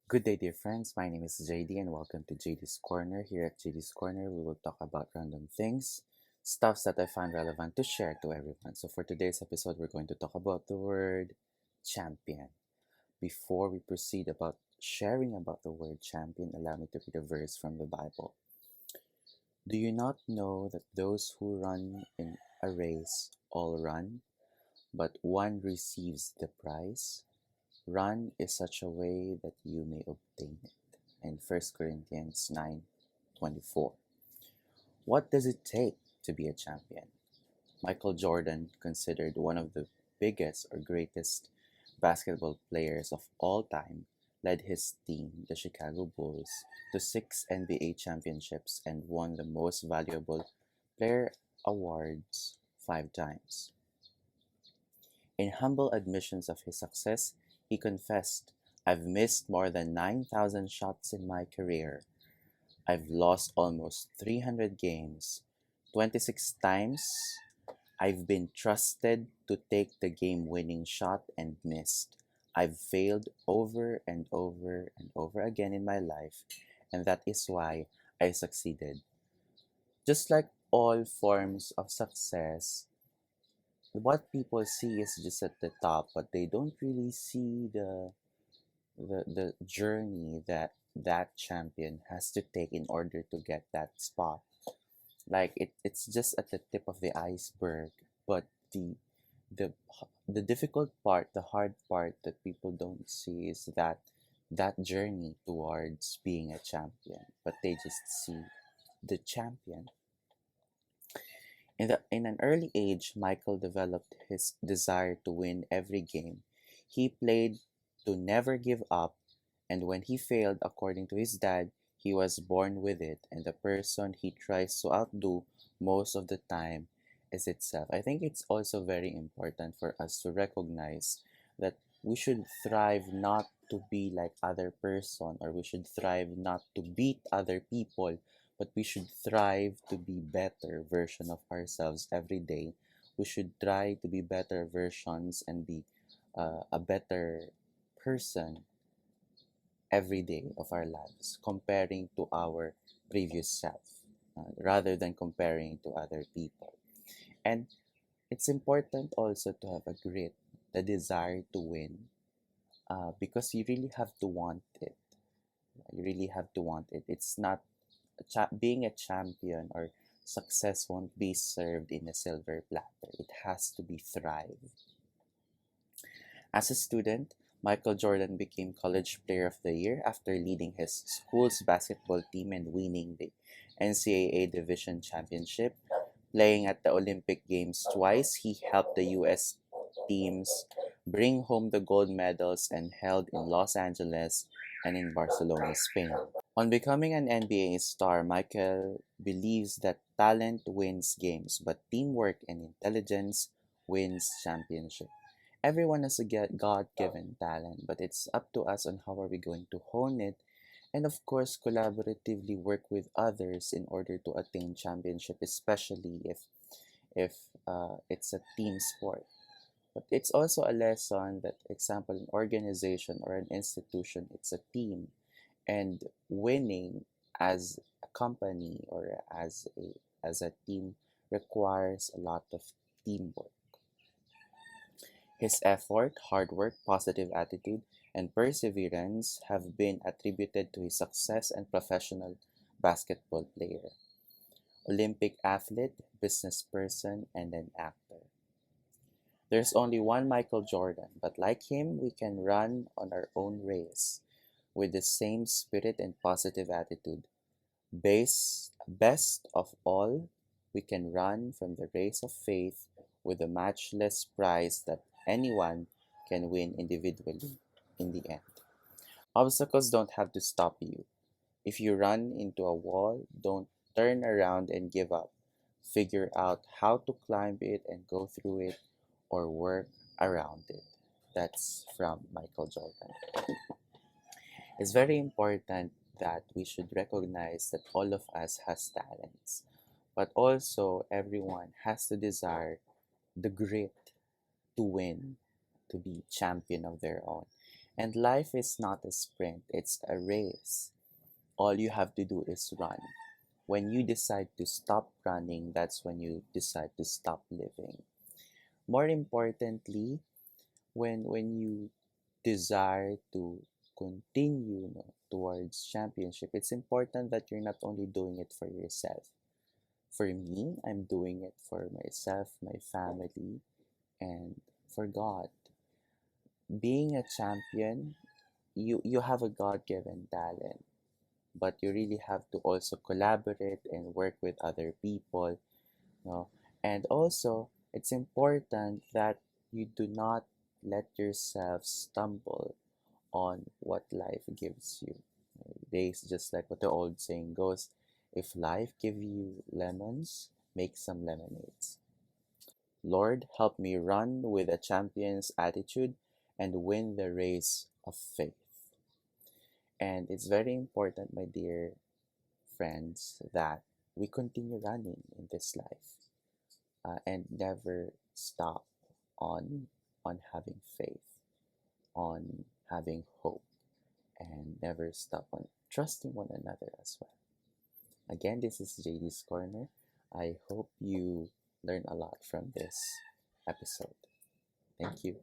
Good day, dear friends. My name is Jaydee, and welcome to Jaydee's Corner. Here at Jaydee's Corner, we will talk about random things, stuffs that I find relevant to share to everyone. So, for today's episode, we're going to talk about the word champion. Before we proceed about sharing about the word champion, allow me to read a verse from the Bible. Do you not know that those who run in a race all run, but one receives the prize? Run is such a way that you may obtain it. In 1 Corinthians 9:24. What does it take to be a champion? Michael Jordan, considered one of the biggest or greatest basketball players of all time, led his team, the Chicago Bulls, to 6 NBA championships and won the Most Valuable Player awards 5 times. In humble admissions of his success, he confessed, I've missed more than 9,000 shots in my career. I've lost almost 300 games. 26 times I've been trusted to take the game winning shot and missed. I've failed over and over and over again in my life, and that is why I succeeded. Just like all forms of success, what people see is just at the top, but they don't really see the journey that that champion has to take in order to get that spot. Like it's just at the tip of the iceberg, but the the difficult part, the hard part that people don't see is that journey towards being a champion, but they just see the champion. In an early age, Michael developed his desire to win every game. He played to never give up, and when he failed, according to his dad, he was born with it, and the person he tries to outdo most of the time is itself. I think it's also very important for us to recognize that we should thrive not to be like other person, or we should thrive not to beat other people, but we should thrive to be better version of ourselves every day. We should try to be better versions and be a better person every day of our lives, comparing to our previous self, rather than comparing to other people. And it's important also to have a grit, the desire to win, because you really have to want it. You really have to want it. It's not being a champion or success won't be served in a silver platter. It has to be thrive. As a student, Michael Jordan became College Player of the Year after leading his school's basketball team and winning the NCAA Division Championship. Playing at the Olympic Games twice, he helped the U.S. teams bring home the gold medals and held in Los Angeles and in Barcelona, Spain. On becoming an NBA star, Michael believes that talent wins games, but teamwork and intelligence wins championship. Everyone has a God-given talent, but it's up to us on how are we going to hone it, and of course, collaboratively work with others in order to attain championship, especially if it's a team sport. But it's also a lesson that, example, an organization or an institution, it's a team, and winning as a company or as a team requires a lot of teamwork. His effort, hard work, positive attitude, and perseverance have been attributed to his success and professional basketball player, Olympic athlete, business person, and an actor. There's only one Michael Jordan, but like him, we can run on our own race with the same spirit and positive attitude. Best of all, we can run from the race of faith with a matchless prize that anyone can win individually in the end. Obstacles don't have to stop you. If you run into a wall, don't turn around and give up. Figure out how to climb it and go through it or work around it. That's from Michael Jordan. It's very important that we should recognize that all of us has talents, but also everyone has to desire the grit to win, to be champion of their own. And life is not a sprint, it's a race. All you have to do is run. When you decide to stop running, that's when you decide to stop living. More importantly, when you desire to continue, towards championship, it's important that you're not only doing it for yourself. For me, I'm doing it for myself, my family, and for God. Being a champion, you have a God-given talent, but you really have to also collaborate and work with other people, no? And also, it's important that you do not let yourself stumble on what life gives you. Days just like what the old saying goes, if life give you lemons, make some lemonades. Lord, help me run with a champion's attitude and win the race of faith. And it's very important, my dear friends, that we continue running in this life, and never stop on having faith, on having hope, and never stop on trusting one another as well. Again, this is JD's Corner. I hope you learn a lot from this episode. Thank you.